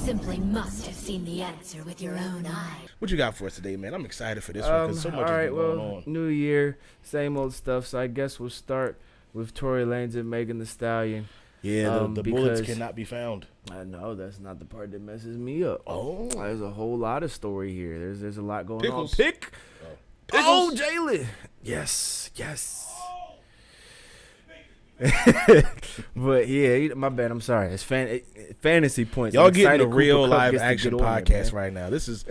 simply must have seen the answer with your own eyes. What you got for us today, man? I'm excited for this one because so much all has right, been going well, on. New Year, same old stuff. So I guess we'll start with Tory Lanez and Megan Thee Stallion. Yeah, the bullets because cannot be found. I know that's not the part that messes me up. Oh. There's a whole lot of story here. There's a lot going Pickles. on. Pick. Pickles. Oh, Jalen. Yes. But yeah, my bad. I'm sorry. It's fantasy points. Y'all I'm getting excited a real Cooper Kupp live gets to action get on it, podcast man. right now. This is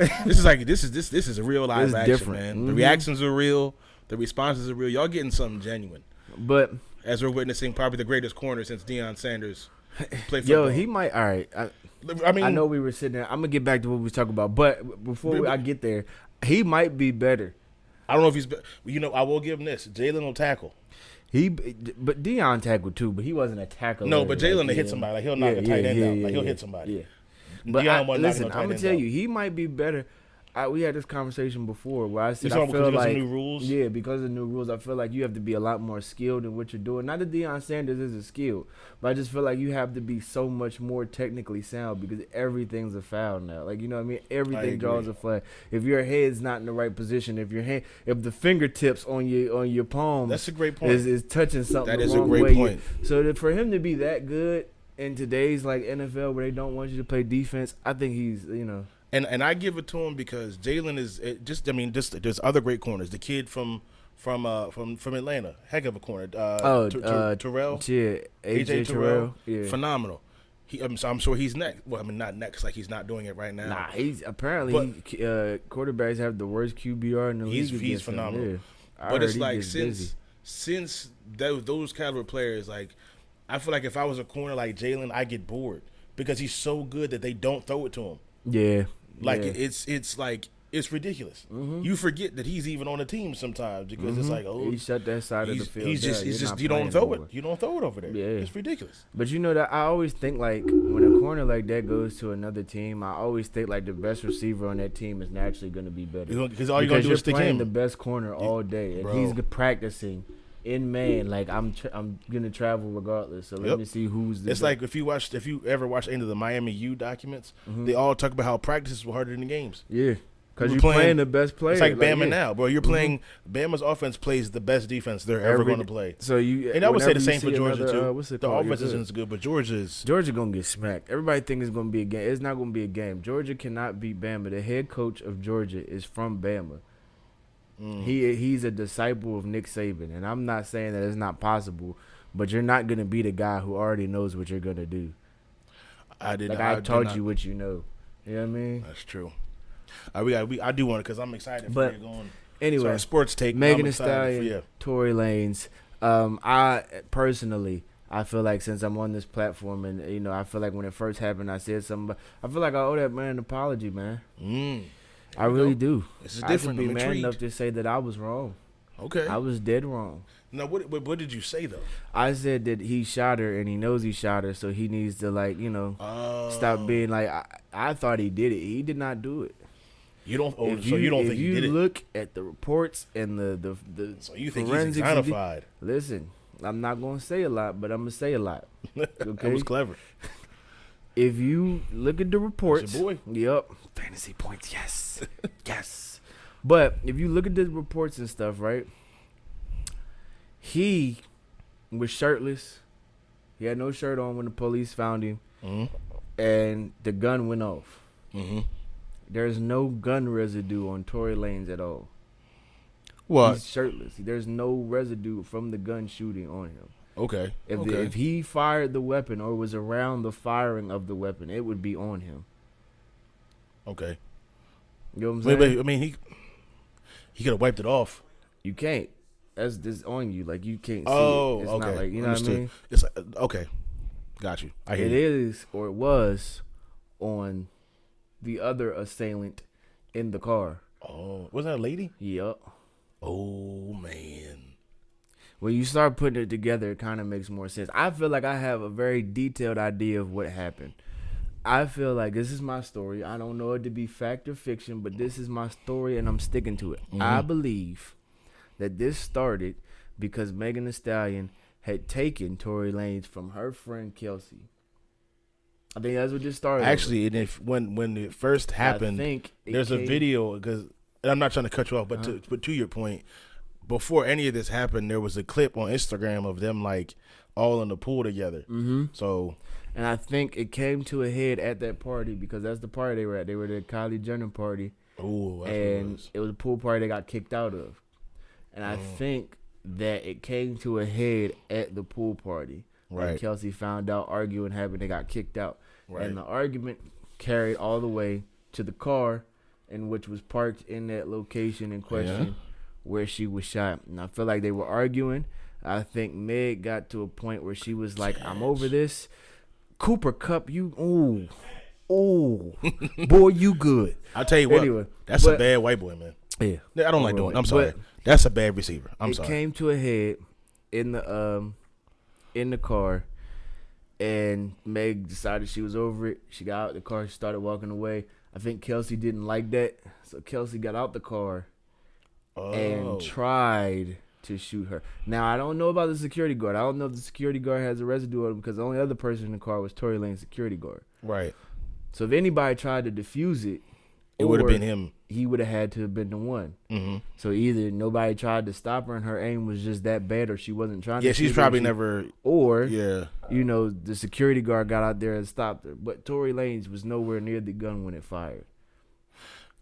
a real live It's action, different. man. Mhm. The reactions are real. The responses are real. Y'all getting something genuine. But As we're witnessing probably the greatest corner since Deion Sanders played football. yo, he might. All right. I mean, I know we were sitting there. I'm gonna get back to what we was talking about, but before I get there, he might be better. I don't know if he's. I will give him this. Jalen will tackle. But Deion tackled too, but he wasn't a tackler. No, but Jalen to hit yeah. somebody. Like he'll knock a tight end out. Like he'll hit somebody. Yeah. But Deion wasn't listen, knocking no I'm tight gonna ends tell out. you, he might be better. We had this conversation before where I said You talking I because feel of like some new rules? Yeah, because of the new rules, I feel like you have to be a lot more skilled in what you're doing. Not that Deion Sanders isn't skilled, but I just feel like you have to be so much more technically sound because everything's a foul now. Like, you know what I mean? Everything draws a flag. If your head's not in the right position, if the fingertips on your palm, That's a great point. is touching something That the is a wrong great way, point. So for him to be that good in today's like NFL where they don't want you to play defense, I think he's And I give it to him because Jalen is there's other great corners. The kid from Atlanta, heck of a corner. Terrell, yeah, AJ Terrell, yeah. phenomenal. I'm sure he's next. Well, I mean not next, like he's not doing it right now. Nah, he's apparently quarterbacks have the worst QBR in the league. He's phenomenal. Yeah. But it's like since those caliber players, like I feel like if I was a corner like Jalen, I get bored because he's so good that they don't throw it to him. Yeah. Like yeah. it's like it's ridiculous. Mm-hmm. You forget that he's even on the team sometimes because it's like he shut that side of the field. He's just down. you don't throw anymore. it. You don't throw it over there. Yeah. It's ridiculous. But you know that I always think like when a corner like that goes to another team, I always think like the best receiver on that team is naturally going to be better. Because all you're gonna do is stick playing him. the best corner all day, and Bro. he's practicing in man. Like I'm gonna travel regardless. So let me see who's. It's like if you ever watch any of the Miami U documents, they all talk about how practices were harder than the games. Yeah, because We're you're playing the best player. It's like Bama yeah. now, bro. You're playing Bama's offense plays the best defense they're ever going to play. So you And I would say the whenever you same for see Georgia another, too. what's it The called? offense You're isn't as good, but Georgia's Georgia gonna get smacked. Everybody think it's gonna be a game. It's not gonna be a game. Georgia cannot beat Bama. The head coach of Georgia is from Bama. He's a disciple of Nick Saban, and I'm not saying that it's not possible, but you're not gonna be the guy who already knows what you're gonna do. I taught you what you know. You know what I mean? That's true. I do want it because I'm excited But for you going. Anyway, Sorry, sports take. Megan I'm Thee excited Stallion, Tory Lanez. I personally, I feel like since I'm on this platform, and I feel like when it first happened, I said something. I feel like I owe that man an apology, man. I really do. This is different. I should I'm be man intrigued. enough to say that I was wrong. Okay. I was dead wrong. Now, what did you say though? I said that he shot her and he knows he shot her, so he needs to stop being like I thought he did it. He did not do it. You don't. So you don't think he did it? If you look at the reports and the So you think he's forensics, exonerated? listen, I'm not gonna say a lot, but I'm gonna say a lot. Okay, That was clever. If you look at the reports, That's your boy. Yep, fantasy points, yes, yes. But if you look at the reports and stuff, right? He was shirtless. He had no shirt on when the police found him, and the gun went off. There's no gun residue on Tory Lanez at all. What? He's shirtless. There's no residue from the gun shooting on him. Okay. If he fired the weapon or was around the firing of the weapon, it would be on him. Okay. You know what I'm saying? Wait, I mean, he could have wiped it off. You can't. That's just on you. Like you can't see Oh, it. It's okay. not like, you know Understood. what I mean? It's okay. Got you. I hear It you. is, or it was, on the other assailant in the car. Oh, was that a lady? Yup. Oh man. When you start putting it together, it kind of makes more sense. I feel like I have a very detailed idea of what happened. I feel like this is my story. I don't know it to be fact or fiction, but this is my story, and I'm sticking to it. I believe that this started because Megan Thee Stallion had taken Tory Lanez from her friend Kelsey I think that's what just started. Actually, and if when it first happened, there's a video because I'm not trying to cut you off, but to your point, before any of this happened, there was a clip on Instagram of them like all in the pool together. Mm-hmm. So, and I think it came to a head at that party because that's the party they were at. They were at the Kylie Jenner party. Ooh, and it was a pool party they got kicked out of. And I think that it came to a head at the pool party. Right. When Kelsey found out arguing happened, they got kicked out. Right. And the argument carried all the way to the car in which was parked in that location in question where she was shot. And I feel like they were arguing. I think Meg got to a point where she was like, I'm over this. Cooper Kupp, you, boy, you good. I'll tell you what, anyway, that's a bad white boy, man. Yeah. I don't like doing it. I'm sorry. That's a bad receiver. I'm sorry. It came to a head in the car, and Meg decided she was over it. She got out the car. She started walking away. I think Kelsey didn't like that, so Kelsey got out the car and tried to shoot her. Now, I don't know about the security guard. I don't know if the security guard has a residue on him because the only other person in the car was Tory Lane's security guard. Right. So if anybody tried to defuse it, it would have been him. He would have had to have been the one. Mm-hmm. So either nobody tried to stop her and her aim was just that bad, or she wasn't trying to. Yeah, she's probably never. Or, the security guard got out there and stopped her. But Tory Lanez was nowhere near the gun when it fired.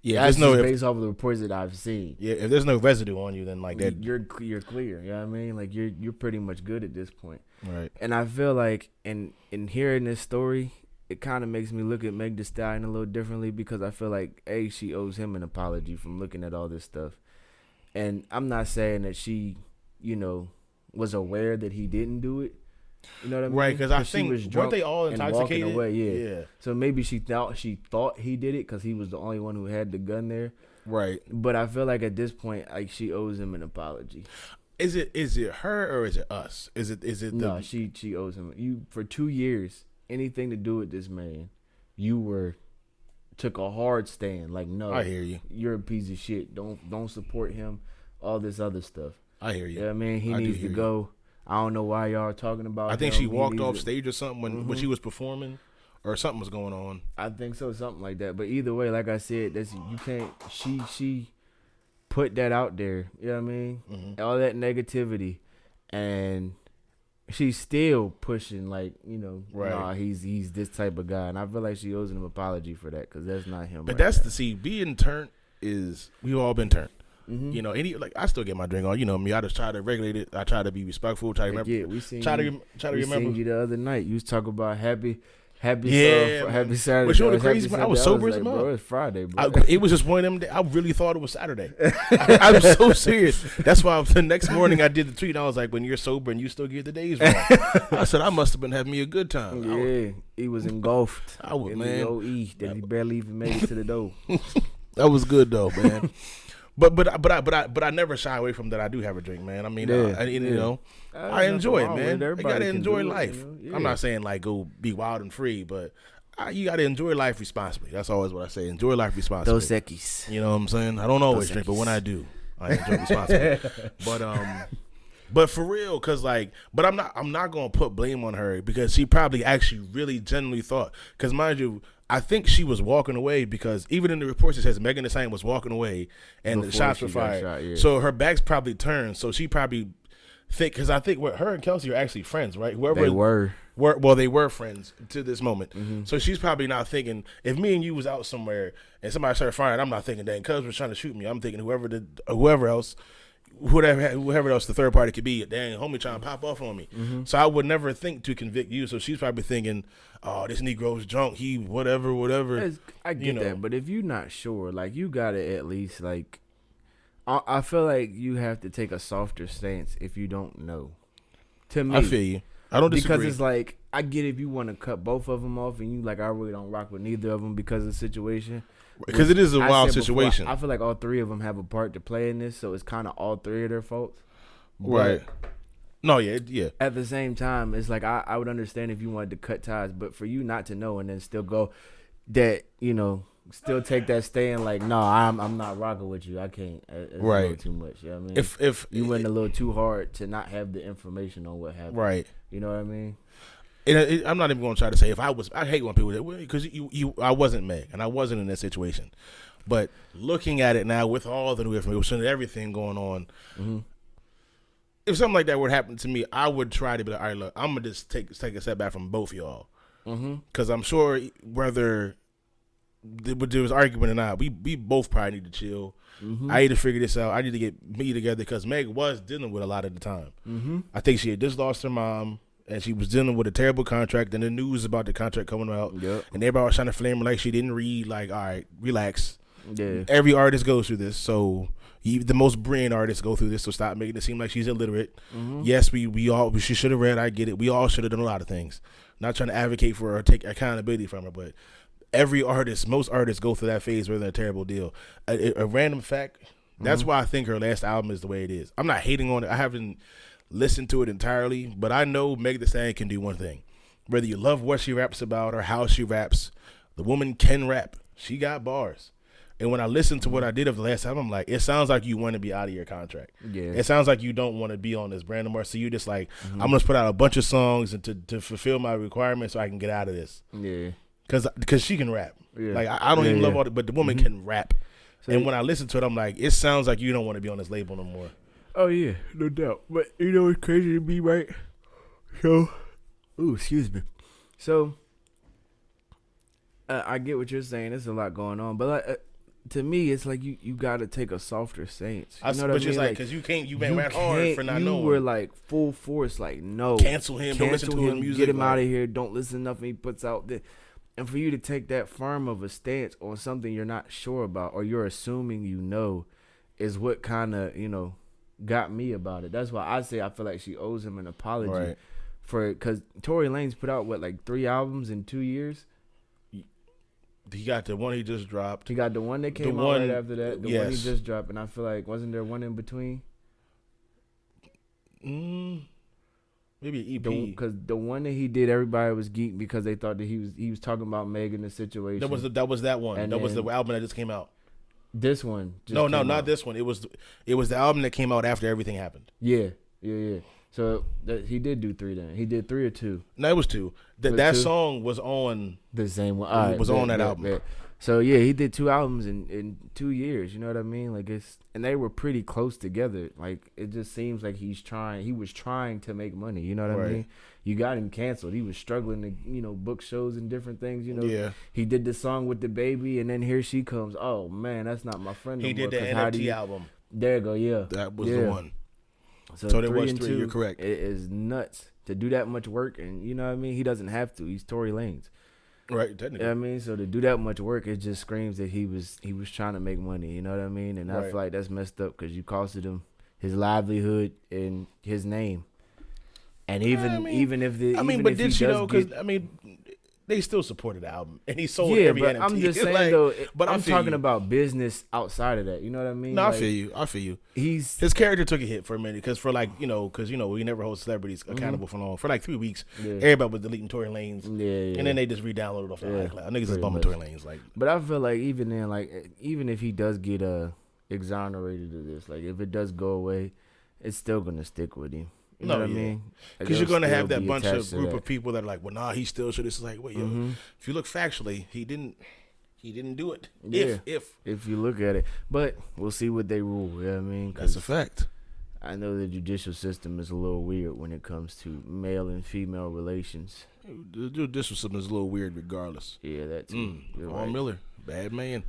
Yeah, that's just based off of the reports that I've seen. Yeah, if there's no residue on you, then like that, you're clear. You know what I mean? Like you're pretty much good at this point. Right. And I feel like in hearing this story, it kind of makes me look at Meg Thee Stallion a little differently because I feel like she owes him an apology from looking at all this stuff. And I'm not saying that she, was aware that he didn't do it. You know what I mean? Right, because I think weren't they all intoxicated? Walking away, yeah. So maybe she thought he did it because he was the only one who had the gun there. Right. But I feel like at this point, like she owes him an apology. Is it her or is it us? Is it? No, she owes him. You for 2 years. Anything to do with this man, you took a hard stand. Like, no, I hear you. You're a piece of shit. Don't support him. All this other stuff. I hear you. Yeah, man, he needs to go. I don't know why y'all are talking about. I think she walked off stage or something when she was performing, or something was going on. I think so, something like that. But either way, like I said, you can't. She put that out there. You know what I mean? Mm-hmm. All that negativity, and she's still pushing, like, right. Nah, he's this type of guy, and I feel like she owes him an apology for that because that's not him. But being turned is we've all been turned. Mm-hmm. I still get my drink on. Me, I just try to regulate it. I try to be respectful. Try to remember. Yeah, we seen you the other night. You was talking about happy Saturday. But you know the crazy part? I was sober as a bro. It's Friday, bro. It was just one of them days. I really thought it was Saturday. I'm so serious. That's why the next morning I did the tweet. And I was like, when you're sober and you still get the days wrong. I said, I must have been having me a good time. Yeah, he was engulfed. I was, in man. The OE that he barely even made it to the door. That was good, though, man. But I never shy away from that. I do have a drink, man. I mean, I enjoy it, man. You gotta enjoy life. I'm not saying like go be wild and free, but you gotta enjoy life responsibly. That's always what I say. Enjoy life responsibly. Dos Equis. You know what I'm saying? I don't always drink, but when I do, I enjoy responsibly. But for real, but I'm not gonna put blame on her because she probably actually really genuinely thought. Because mind you, I think she was walking away because even in the reports it says Megan Thee Stallion was walking away and the shots were fired. So her back's probably turned. So she probably because I think her and Kelsey are actually friends, right? Whoever they were. They were friends to this moment. Mm-hmm. So she's probably not thinking if me and you was out somewhere and somebody started firing, I'm not thinking dang cuz was trying to shoot me. I'm thinking whoever else the third party could be, dang, homie trying to pop off on me. Mm-hmm. So I would never think to convict you. So she's probably thinking, oh, this Negro's drunk. He whatever. I get that, but if you're not sure, like you gotta at least like, I feel like you have to take a softer stance if you don't know. To me, I feel you. I don't disagree. Because it's like I get if you want to cut both of them off, and you like I really don't rock with neither of them because of the situation. Because it is a wild situation. I feel like all three of them have a part to play in this, so it's kind of all three of their faults. Right. No, yeah. At the same time, it's like I would understand if you wanted to cut ties, but for you not to know and then still go that, still take that stand like, no, I'm not rocking with you. I can't. It's a little too much. You know what I mean? If you went a little too hard to not have the information on what happened. Right. You know what I mean? I'm not even going to try to say if I was. I hate when people because I wasn't Meg and I wasn't in that situation. But looking at it now with all the new information and everything going on, if something like that would happen to me, I would try to be like, all right, look, I'm gonna just take a step back from both of y'all, because I'm sure whether there was argument or not, we both probably need to chill. I need to figure this out. I need to get me together because Meg was dealing with a lot at the time. I think she had just lost her mom. And she was dealing with a terrible contract, and the news about the contract coming out, and everybody was trying to flame her like she didn't read. Like, all right, relax. Yeah. Every artist goes through this, so the most brilliant artists go through this. So stop making it seem like she's illiterate. Yes, she should have read. I get it. We all should have done a lot of things. Not trying to advocate for her or take accountability from her, but most artists go through that phase where they're a terrible deal. A random fact. That's why I think her last album is the way it is. I'm not hating on it. I haven't listened to it entirely, but I know Meg Thee Stallion can do one thing. Whether you love what she raps about or how she raps, the woman can rap. She got bars. And when I listened to what I did of the last album, I'm like, it sounds like you want to be out of your contract. Yeah. It sounds like you don't want to be on this brand anymore. So you're just like, I'm going to put out a bunch of songs and to fulfill my requirements so I can get out of this. Yeah. Because she can rap. Yeah. Like, I don't even love all but the woman can rap. So, and when I listen to it, I'm like, it sounds like you don't want to be on this label no more. Oh, yeah, no doubt. But you know what's crazy to me, right? So, excuse me. So, I get what you're saying. There's a lot going on. But to me, it's like you got to take a softer stance. You know what I mean? Like, because you went hard for not knowing. You were like full force, like, no. Cancel him, don't listen to his music. Get him out of here. Don't listen to nothing he puts out there. And for you to take that firm of a stance on something you're not sure about or you're assuming you know is what kind of, got me about it. That's why I say I feel like she owes him an apology for it. Because Tory Lanez put out, 3 albums in 2 years? He got the one he just dropped. He got the one that came out right after that. The one he just dropped. And I feel like, wasn't there one in between? Maybe an EP. Because the one that he did, everybody was geeked because they thought that he was talking about Meg in the situation. That was that one. And that was the album that just came out. This one. Not this one. It was the album that came out after everything happened. Yeah. So he did do 3 then. He did 3 or 2. No, it was 2. That song was on the same one. It was on that album. So yeah, he did 2 albums in 2 years. You know what I mean? Like and they were pretty close together. Like it just seems like he was trying to make money. You know what I mean? You got him canceled. He was struggling to book shows and different things. Yeah. He did the song with the baby, and then here she comes. Oh man, that's not my friend. He did the NFT album. There you go. Yeah, that was the one. So there was 3. You're correct. It is nuts to do that much work, and you know what I mean. He doesn't have to. He's Tory Lanez. Right, technically. You know what I mean? So to do that much work, it just screams that he was trying to make money. You know what I mean? And I feel like that's messed up because you costed him his livelihood and his name. And even if did she though? Because they still supported the album, and he sold every NFT. I'm just saying though. But I'm talking about business outside of that. You know what I mean? No, I feel you. His character took a hit for a minute because we never hold celebrities accountable for long. For 3 weeks, everybody was deleting Tory Lanez, and then they just re-downloaded off the iCloud. Niggas is bumming Tory Lanez. But I feel like even then, even if he does get exonerated of this, if it does go away, it's still gonna stick with him. You know what I mean? Because you're going to have that bunch of group of people that are like, well, nah, he still should. It's like, wait, if you look factually, he didn't do it. Yeah. If you look at it. But we'll see what they rule. You know what I mean? That's a fact. I know the judicial system is a little weird when it comes to male and female relations. The judicial system is a little weird regardless. Yeah, that too. Vaughn Miller, bad man.